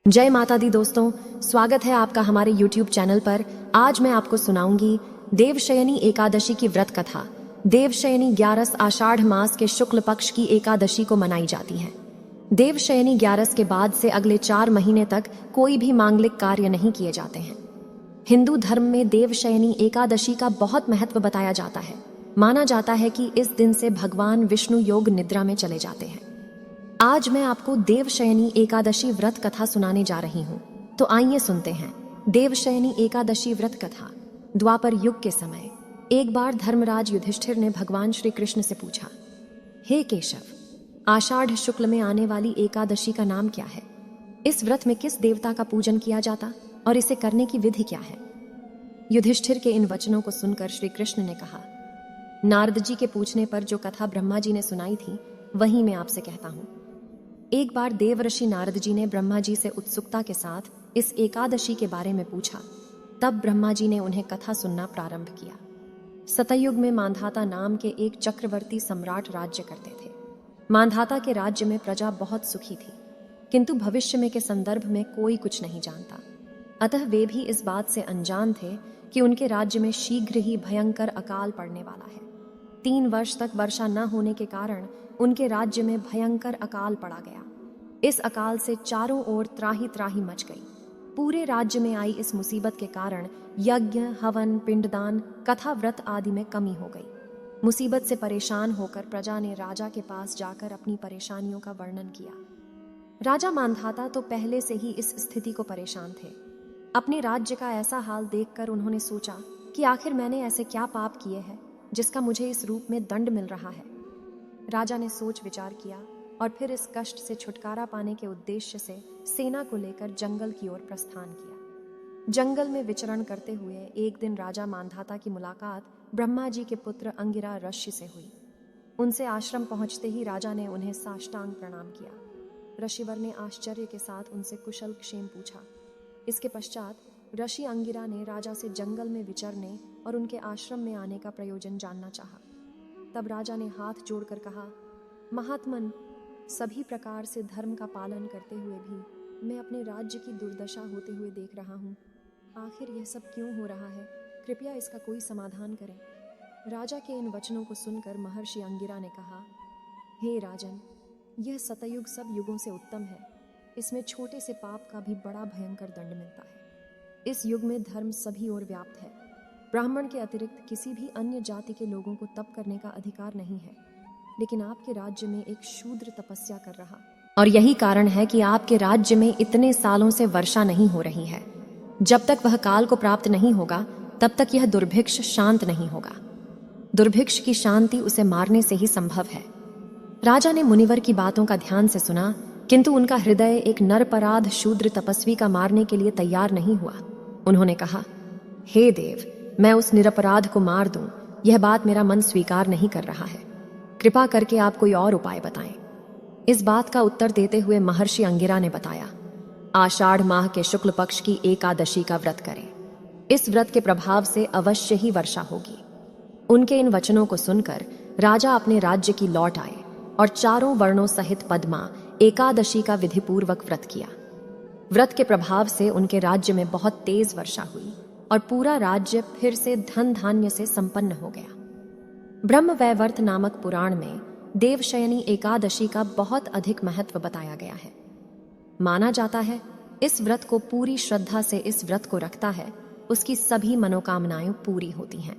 जय माता दी दोस्तों, स्वागत है आपका हमारे YouTube चैनल पर। आज मैं आपको सुनाऊंगी देवशयनी एकादशी की व्रत कथा। देवशयनी 11 आषाढ़ मास के शुक्ल पक्ष की एकादशी को मनाई जाती है। देवशयनी 11 के बाद से अगले 4 महीने तक कोई भी मांगलिक कार्य नहीं किए जाते हैं। हिंदू धर्म में देवशयनी एकादशी का बहुत महत्व बताया जाता है। माना जाता है कि इस दिन से भगवान विष्णु योग निद्रा में चले जाते हैं। आज मैं आपको देवशयनी एकादशी व्रत कथा सुनाने जा रही हूँ, तो आइए सुनते हैं। देवशयनी एकादशी व्रत कथा। द्वापर युग के समय एक बार धर्मराज युधिष्ठिर ने भगवान श्री कृष्ण से पूछा, हे केशव, आषाढ़ शुक्ल में आने वाली एकादशी का नाम क्या है? इस व्रत में किस देवता का पूजन किया जाता और इसे करने की विधि क्या है? युधिष्ठिर के इन वचनों को सुनकर श्री कृष्ण ने कहा, नारद जी के पूछने पर जो कथा ब्रह्मा जी ने सुनाई थी वही मैं आपसे कहता हूँ। एक बार देवर्षि नारद जी ने ब्रह्मा जी से उत्सुकता के साथ इस एकादशी के बारे में पूछा। तब ब्रह्मा जी ने उन्हें कथा सुनना प्रारंभ किया। सतयुग में मांधाता नाम के एक चक्रवर्ती सम्राट राज्य करते थे। मांधाता के राज्य में प्रजा बहुत सुखी थी, किंतु भविष्य में के संदर्भ में कोई कुछ नहीं जानता। अतः वे भी इस बात से अनजान थे कि उनके राज्य में शीघ्र ही भयंकर अकाल पड़ने वाला है। 3 वर्ष तक वर्षा न होने के कारण उनके राज्य में भयंकर अकाल पड़ा गया। इस अकाल से चारों ओर त्राही त्राही मच गई। पूरे राज्य में आई इस मुसीबत के कारण यज्ञ, हवन, पिंडदान, कथा, व्रत आदि में कमी हो गई। मुसीबत से परेशान होकर प्रजा ने राजा के पास जाकर अपनी परेशानियों का वर्णन किया। राजा मांधाता तो पहले से ही इस स्थिति को परेशान थे। अपने राज्य का ऐसा हाल देखकर उन्होंने सोचा कि आखिर मैंने ऐसे क्या पाप किए हैं जिसका मुझे इस रूप में दंड मिल रहा है। राजा ने सोच विचार किया और फिर इस कष्ट से छुटकारा पाने के उद्देश्य से सेना को लेकर जंगल की ओर प्रस्थान किया। जंगल में विचरण करते हुए एक दिन राजा मांधाता की मुलाकात ब्रह्मा जी के पुत्र अंगिरा ऋषि से हुई। उनसे आश्रम पहुंचते ही राजा ने उन्हें साष्टांग प्रणाम किया। ऋषिवर ने आश्चर्य के साथ उनसे कुशल क्षेम पूछा। इसके पश्चात ऋषि अंगिरा ने राजा से जंगल में विचरने और उनके आश्रम में आने का प्रयोजन जानना चाहा। तब राजा ने हाथ जोड़कर कहा, महात्मन, सभी प्रकार से धर्म का पालन करते हुए भी मैं अपने राज्य की दुर्दशा होते हुए देख रहा हूँ। आखिर यह सब क्यों हो रहा है? कृपया इसका कोई समाधान करें। राजा के इन वचनों को सुनकर महर्षि अंगिरा ने कहा, हे राजन, यह सतयुग सब युगों से उत्तम है। इसमें छोटे से पाप का भी बड़ा भयंकर दंड मिलता है। इस युग में धर्म सभी ओर व्याप्त है। ब्राह्मण के अतिरिक्त किसी भी अन्य जाति के लोगों को तप करने का अधिकार नहीं है। लेकिन आपके राज्य में एक शूद्र तपस्या कर रहा, और यही कारण है कि आपके राज्य में इतने सालों से वर्षा नहीं हो रही है। जब तक वह काल को प्राप्त नहीं होगा तब तक यह दुर्भिक्ष शांत नहीं होगा। दुर्भिक्ष की शांति उसे मारने से ही संभव है। राजा ने मुनिवर की बातों का ध्यान से सुना, किंतु उनका हृदय एक नरपराध शूद्र तपस्वी का मारने के लिए तैयार नहीं हुआ। उन्होंने कहा, हे देव, मैं उस निरपराध को मार दूं, यह बात मेरा मन स्वीकार नहीं कर रहा है। कृपा करके आप कोई और उपाय बताएं। इस बात का उत्तर देते हुए महर्षि अंगिरा ने बताया, आषाढ़ माह के शुक्ल पक्ष की एकादशी का व्रत करें। इस व्रत के प्रभाव से अवश्य ही वर्षा होगी। उनके इन वचनों को सुनकर राजा अपने राज्य की लौट आए और चारों वर्णों सहित पद्मा एकादशी का विधिपूर्वक व्रत किया। व्रत के प्रभाव से उनके राज्य में बहुत तेज वर्षा हुई और पूरा राज्य फिर से धन धान्य से संपन्न हो गया। ब्रह्मवैवर्त नामक पुराण में देवशयनी एकादशी का बहुत अधिक महत्व बताया गया है। माना जाता है इस व्रत को पूरी श्रद्धा से इस व्रत को रखता है, उसकी सभी मनोकामनाएं पूरी होती हैं।